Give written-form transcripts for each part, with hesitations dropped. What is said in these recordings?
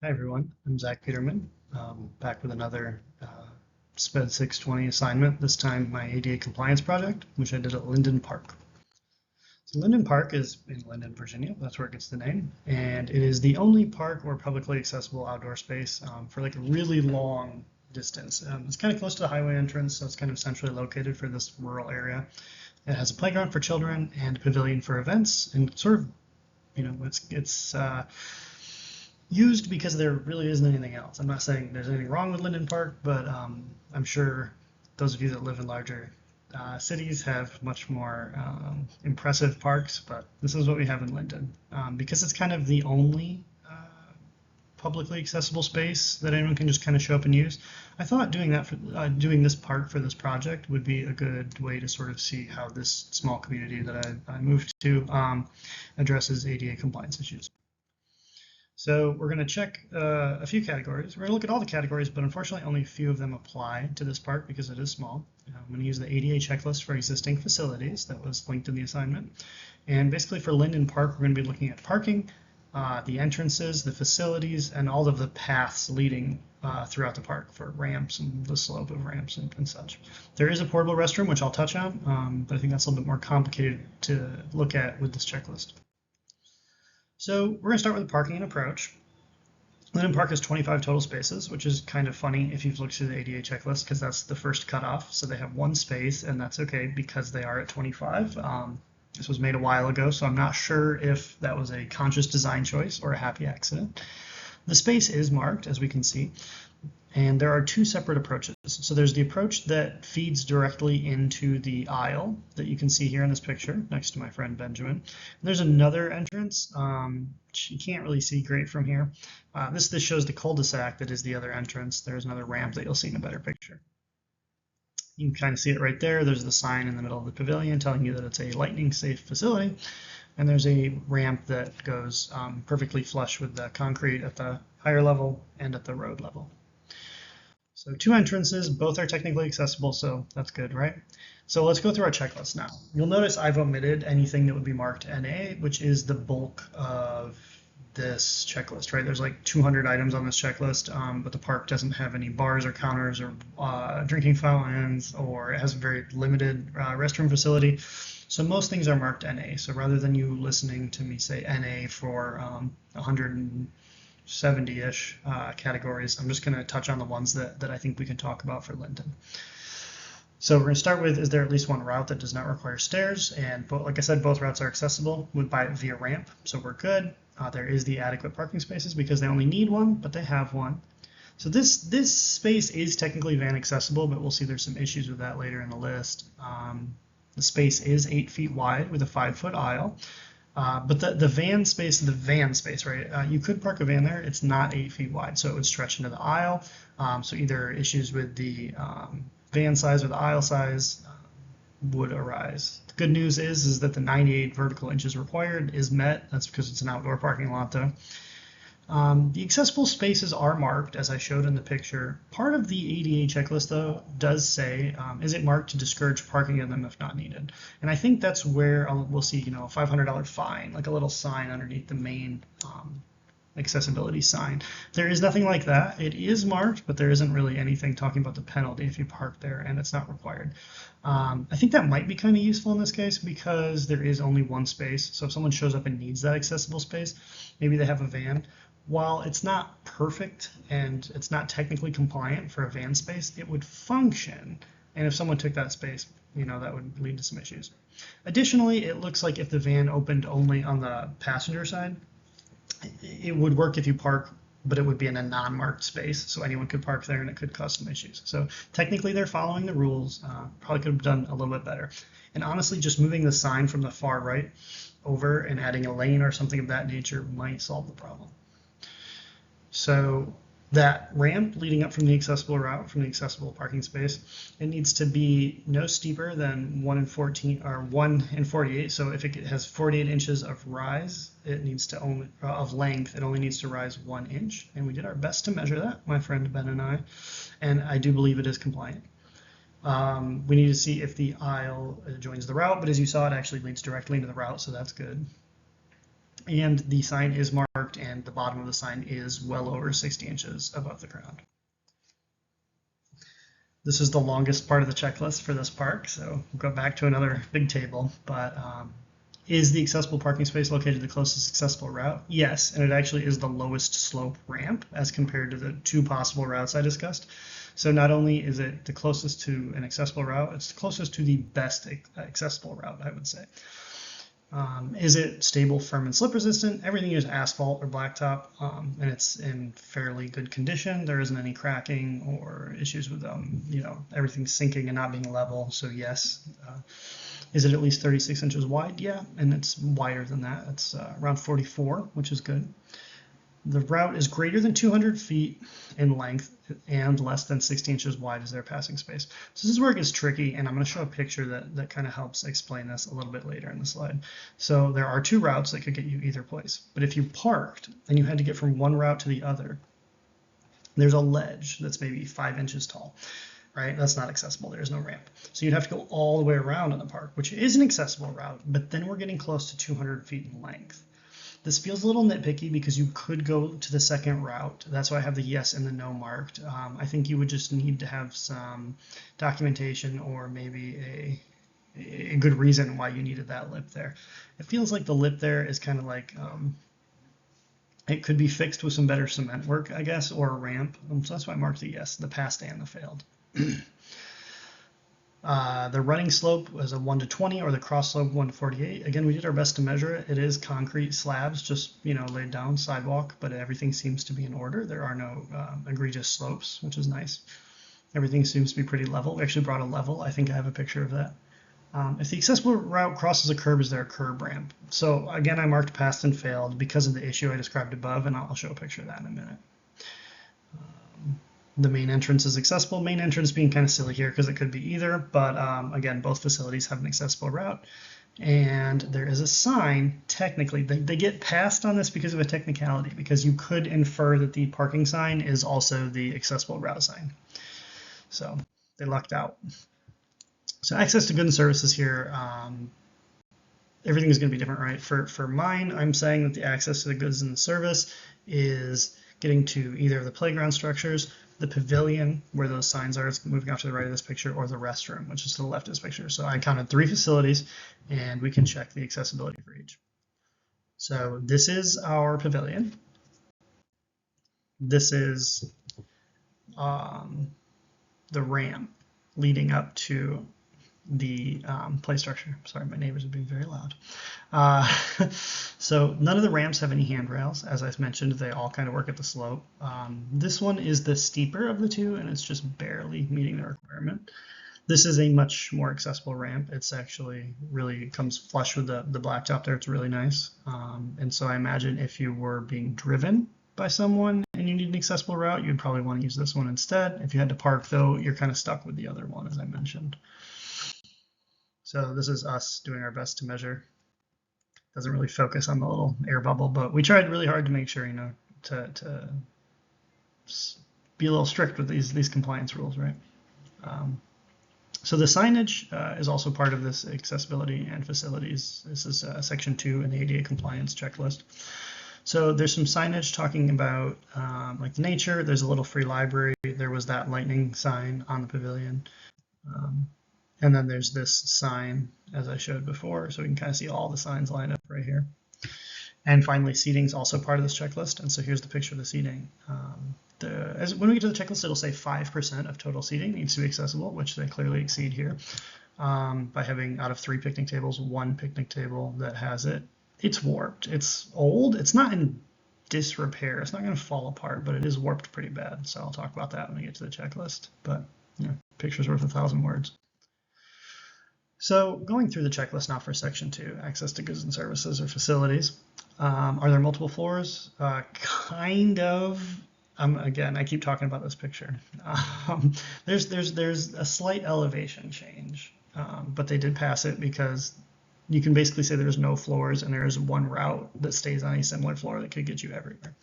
Hi everyone, I'm Zach Peterman, back with another SPED 620 assignment, this time my ADA compliance project, which I did at Linden Park. So Linden Park is in Linden, Virginia, that's where it gets the name, and it is the only park or publicly accessible outdoor space for like a really long distance. It's kind of close to the highway entrance, so it's kind of centrally located for this rural area. It has a playground for children and a pavilion for events, and sort of, it's used because there really isn't anything else. I'm not saying there's anything wrong with Linden Park, but I'm sure those of you that live in larger cities have much more impressive parks, but this is what we have in Linden. Because it's kind of the only publicly accessible space that anyone can just kind of show up and use. I thought doing that for doing this park for this project would be a good way to sort of see how this small community that I moved to addresses ADA compliance issues. So we're going to check a few categories. We're going to look at all the categories, but unfortunately only a few of them apply to this park because it is small. I'm going to use the ADA checklist for existing facilities that was linked in the assignment. And basically for Linden Park, we're going to be looking at parking, the entrances, the facilities, and all of the paths leading throughout the park for ramps and the slope of ramps and such. There is a portable restroom, which I'll touch on, but I think that's a little bit more complicated to look at with this checklist. So we're going to start with the parking and approach. Linden Park has 25 total spaces, which is kind of funny if you've looked through the ADA checklist because that's the first cutoff. So they have one space, and that's okay because they are at 25. This was made a while ago, so I'm not sure if that was a conscious design choice or a happy accident. The space is marked, as we can see, and there are two separate approaches. So there's the approach that feeds directly into the aisle that you can see here in this picture next to my friend Benjamin. And there's another entrance, which you can't really see great from here. This shows the cul-de-sac that is the other entrance. There's another ramp that you'll see in a better picture. You can kind of see it right there. There's the sign in the middle of the pavilion telling you that it's a lightning safe facility. And there's a ramp that goes perfectly flush with the concrete at the higher level and at the road level. So two entrances, both are technically accessible, so that's good, right? So let's go through our checklist now. You'll notice I've omitted anything that would be marked NA, which is the bulk of this checklist, right? There's like 200 items on this checklist, but the park doesn't have any bars or counters or drinking fountains, or it has a very limited restroom facility. So most things are marked NA. So rather than you listening to me say NA for 170-ish categories, I'm just going to touch on the ones that I think we can talk about for Linden. So we're going to start with, is there at least one route that does not require stairs? And like I said, both routes are accessible via ramp, so we're good. There is the adequate parking spaces because they only need one, but they have one. So this space is technically van accessible, but we'll see there's some issues with that later in the list. The space is 8 feet wide with a 5-foot aisle. But the van space, right? You could park a van there. It's not 8 feet wide, so it would stretch into the aisle. So either issues with the van size or the aisle size would arise. The good news is that the 98 vertical inches required is met. That's because it's an outdoor parking lot, though. The accessible spaces are marked, as I showed in the picture. Part of the ADA checklist, though, does say, is it marked to discourage parking in them if not needed? And I think that's where we'll see, a $500 fine, like a little sign underneath the main accessibility sign. There is nothing like that. It is marked, but there isn't really anything talking about the penalty if you park there, and it's not required. I think that might be kind of useful in this case because there is only one space. So if someone shows up and needs that accessible space, maybe they have a van. While it's not perfect and it's not technically compliant for a van space, it would function. And if someone took that space, that would lead to some issues. Additionally, it looks like if the van opened only on the passenger side, it would work if you park, but it would be in a non-marked space, so anyone could park there and it could cause some issues. So technically they're following the rules, probably could have done a little bit better. And honestly, just moving the sign from the far right over and adding a lane or something of that nature might solve the problem. So that ramp leading up from the accessible route, from the accessible parking space, it needs to be no steeper than 1 in 14 or 1 in 48. So if it has 48 inches of rise, it needs to only of length, it only needs to rise 1 inch. And we did our best to measure that, my friend Ben and I do believe it is compliant. We need to see if the aisle joins the route, but as you saw, it actually leads directly into the route, so that's good. and the sign is marked, and the bottom of the sign is well over 60 inches above the ground. This is the longest part of the checklist for this park, so we'll go back to another big table, but is the accessible parking space located the closest accessible route? Yes, and it actually is the lowest slope ramp as compared to the two possible routes I discussed. So not only is it the closest to an accessible route, it's the closest to the best accessible route, I would say. Is it stable, firm, and slip resistant? Everything is asphalt or blacktop, and it's in fairly good condition. There isn't any cracking or issues with everything's sinking and not being level. So yes. Is it at least 36 inches wide? Yeah, and it's wider than that. It's around 44, which is good. The route is greater than 200 feet in length and less than 60 inches wide as their passing space. So this is where it gets tricky, and I'm going to show a picture that kind of helps explain this a little bit later in the slide. So there are two routes that could get you either place, but if you parked and you had to get from one route to the other, there's a ledge that's maybe 5 inches tall. Right? That's not accessible. There's no ramp. So you'd have to go all the way around in the park, which is an accessible route, but then we're getting close to 200 feet in length. This feels a little nitpicky because you could go to the second route. That's why I have the yes and the no marked. I think you would just need to have some documentation or maybe a good reason why you needed that lip there. It feels like the lip there is kind of like it could be fixed with some better cement work, I guess, or a ramp. So that's why I marked the yes, the passed and the failed. The running slope was a 1 to 20 or the cross slope 1 to 48. Again, we did our best to measure it. It is concrete slabs, just laid down sidewalk, but everything seems to be in order. There are no egregious slopes, which is nice. Everything seems to be pretty level. We actually brought a level. I think I have a picture of that. If the accessible route crosses a curb, is there a curb ramp? So again, I marked passed and failed because of the issue I described above, and I'll show a picture of that in a minute. The main entrance is accessible. Main entrance being kind of silly here because it could be either, but again, both facilities have an accessible route. And there is a sign, technically, they get passed on this because of a technicality, because you could infer that the parking sign is also the accessible route sign. So they lucked out. So access to goods and services here, everything is going to be different, right? For mine, I'm saying that the access to the goods and service is getting to either of the playground structures, the pavilion, where those signs are, it's moving off to the right of this picture, or the restroom, which is to the left of this picture. So I counted 3 facilities, and we can check the accessibility for each. So this is our pavilion. This is the ramp leading up to the play structure. Sorry, my neighbors are being very loud. So none of the ramps have any handrails. As I mentioned, they all kind of work at the slope. This one is the steeper of the two, and it's just barely meeting the requirement. This is a much more accessible ramp. It's actually really comes flush with the blacktop there. It's really nice. And so I imagine if you were being driven by someone and you need an accessible route, you'd probably want to use this one instead. If you had to park, though, you're kind of stuck with the other one, as I mentioned. So this is us doing our best to measure. Doesn't really focus on the little air bubble, but we tried really hard to make sure, to be a little strict with these compliance rules, right? So the signage is also part of this accessibility and facilities. This is section 2 in the ADA compliance checklist. So there's some signage talking about like the nature. There's a little free library. There was that lightning sign on the pavilion. And then there's this sign, as I showed before, so we can kind of see all the signs lined up right here. And finally, seating is also part of this checklist. And so here's the picture of the seating. When we get to the checklist, it'll say 5% of total seating needs to be accessible, which they clearly exceed here by having, out of 3 picnic tables, 1 picnic table that has it. It's warped. It's old. It's not in disrepair. It's not going to fall apart, but it is warped pretty bad. So I'll talk about that when we get to the checklist. But picture's worth 1,000 words. So going through the checklist now for section 2, access to goods and services or facilities. Are there multiple floors? Kind of. Again, I keep talking about this picture. There's a slight elevation change, but they did pass it because you can basically say there's no floors and there is one route that stays on a similar floor that could get you everywhere.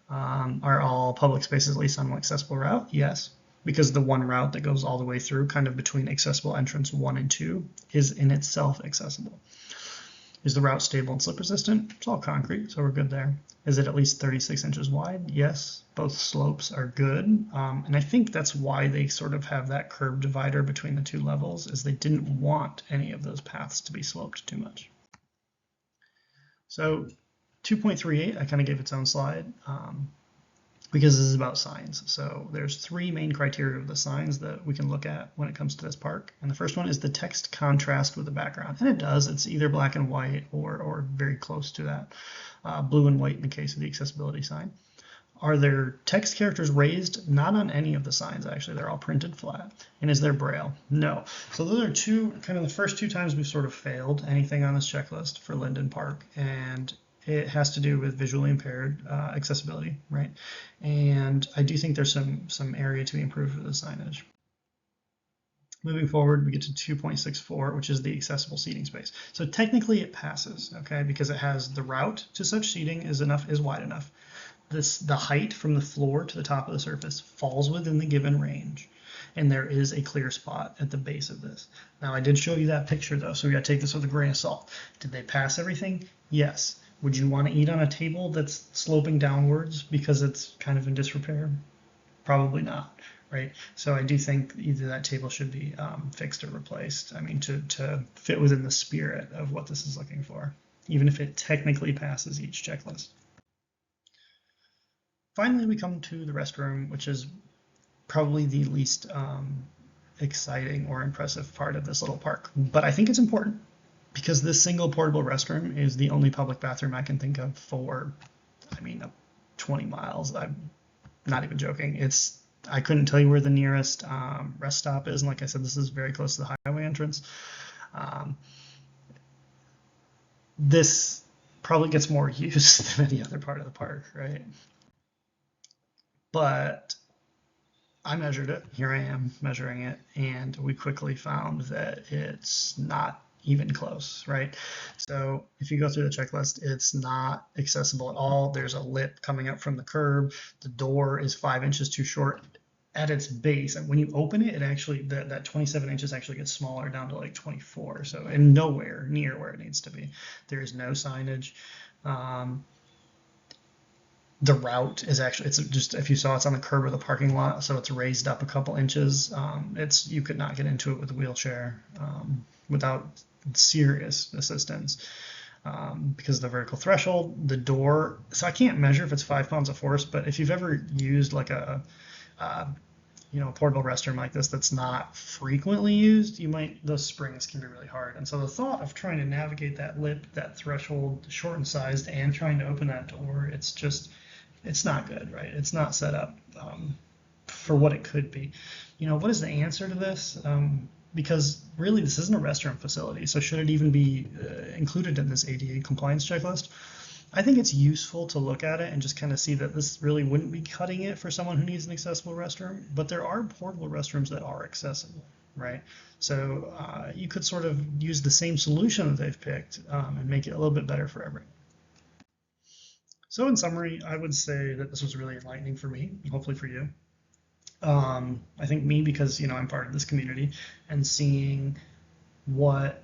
Are all public spaces at least on one accessible route? Yes. Because the one route that goes all the way through, kind of between accessible entrance 1 and 2, is in itself accessible. Is the route stable and slip resistant? It's all concrete, so we're good there. Is it at least 36 inches wide? Yes, both slopes are good. And I think that's why they sort of have that curb divider between the two levels, is they didn't want any of those paths to be sloped too much. So 2.38, I kind of gave its own slide. Because this is about signs. So there's three main criteria of the signs that we can look at when it comes to this park. And the first one is the text contrast with the background. And it does. It's either black and white or very close to that. Blue and white in the case of the accessibility sign. Are there text characters raised? Not on any of the signs, actually. They're all printed flat. And is there Braille? No. So those are kind of the first two times we've sort of failed anything on this checklist for Linden Park. And it has to do with visually impaired accessibility, right? And I do think there's some area to be improved with the signage. Moving forward, we get to 2.64, which is the accessible seating space. So technically it passes, okay, because it has the route to such seating is wide enough. The height from the floor to the top of the surface falls within the given range. And there is a clear spot at the base of this. Now, I did show you that picture, though, so we got to take this with a grain of salt. Did they pass everything? Yes. Would you want to eat on a table that's sloping downwards because it's kind of in disrepair? Probably not, right? So I do think either that table should be fixed or replaced. I mean, to fit within the spirit of what this is looking for, even if it technically passes each checklist. Finally, we come to the restroom, which is probably the least exciting or impressive part of this little park. But I think it's important, because this single portable restroom is the only public bathroom I can think of for, 20 miles. I'm not even joking. I couldn't tell you where the nearest rest stop is. And like I said, this is very close to the highway entrance. This probably gets more use than any other part of the park, right? But I measured it. Here I am measuring it. And we quickly found that it's not even close, right? So if you go through the checklist, it's not accessible at all. There's a lip coming up from the curb. The door is 5 inches too short at its base. And when you open it, it actually, that 27 inches actually gets smaller down to like 24. So, and nowhere near where it needs to be. There is no signage. The route is actually, it's just, if you saw, it's on the curb of the parking lot, so it's raised up a couple inches. You could not get into it with a wheelchair without serious assistance because of the vertical threshold. The door, so I can't measure if it's 5 pounds of force, but if you've ever used like a portable restroom like this that's not frequently used, those springs can be really hard. And so the thought of trying to navigate that lip, that threshold, shortened sized, and trying to open that door, it's not good, right? It's not set up for what it could be. What is the answer to this? Because really this isn't a restroom facility, so should it even be included in this ADA compliance checklist? I think it's useful to look at it and just kind of see that this really wouldn't be cutting it for someone who needs an accessible restroom, but there are portable restrooms that are accessible, right? So you could sort of use the same solution that they've picked and make it a little bit better for everyone. So in summary, I would say that this was really enlightening for me, hopefully for you. I think me, because I'm part of this community, and seeing what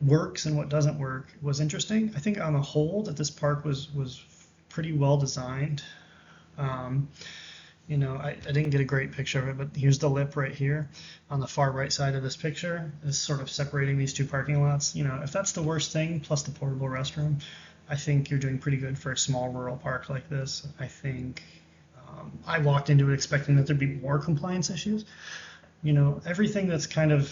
works and what doesn't work was interesting. I think on the whole that this park was pretty well designed. I didn't get a great picture of it, but here's the lip right here on the far right side of this picture is sort of separating these two parking lots. If that's the worst thing, plus the portable restroom, I think you're doing pretty good for a small rural park like this. I think I walked into it expecting that there'd be more compliance issues. Everything that's kind of,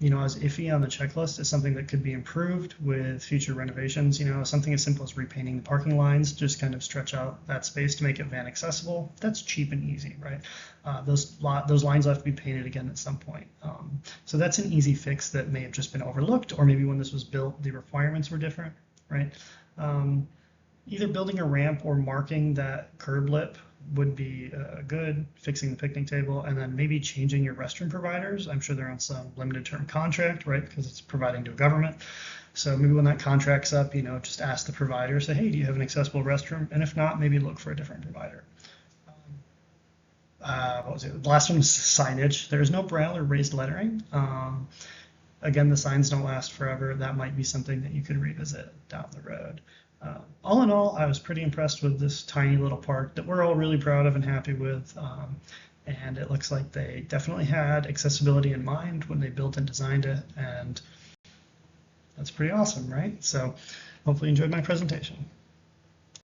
as iffy on the checklist is something that could be improved with future renovations. Something as simple as repainting the parking lines, just kind of stretch out that space to make it van accessible. That's cheap and easy, right? Those lines will have to be painted again at some point. So that's an easy fix that may have just been overlooked, or maybe when this was built, the requirements were different, right? Either building a ramp or marking that curb lip would be good, fixing the picnic table, and then maybe changing your restroom providers. I'm sure they're on some limited term contract, right? Because it's providing to a government. So maybe when that contract's up, just ask the provider, say, hey, do you have an accessible restroom? And if not, maybe look for a different provider. What was it? The last one was signage. There is no braille or raised lettering. again, the signs don't last forever. That might be something that you could revisit down the road. All in all, I was pretty impressed with this tiny little park that we're all really proud of and happy with. And it looks like they definitely had accessibility in mind when they built and designed it. And that's pretty awesome, right? So hopefully you enjoyed my presentation.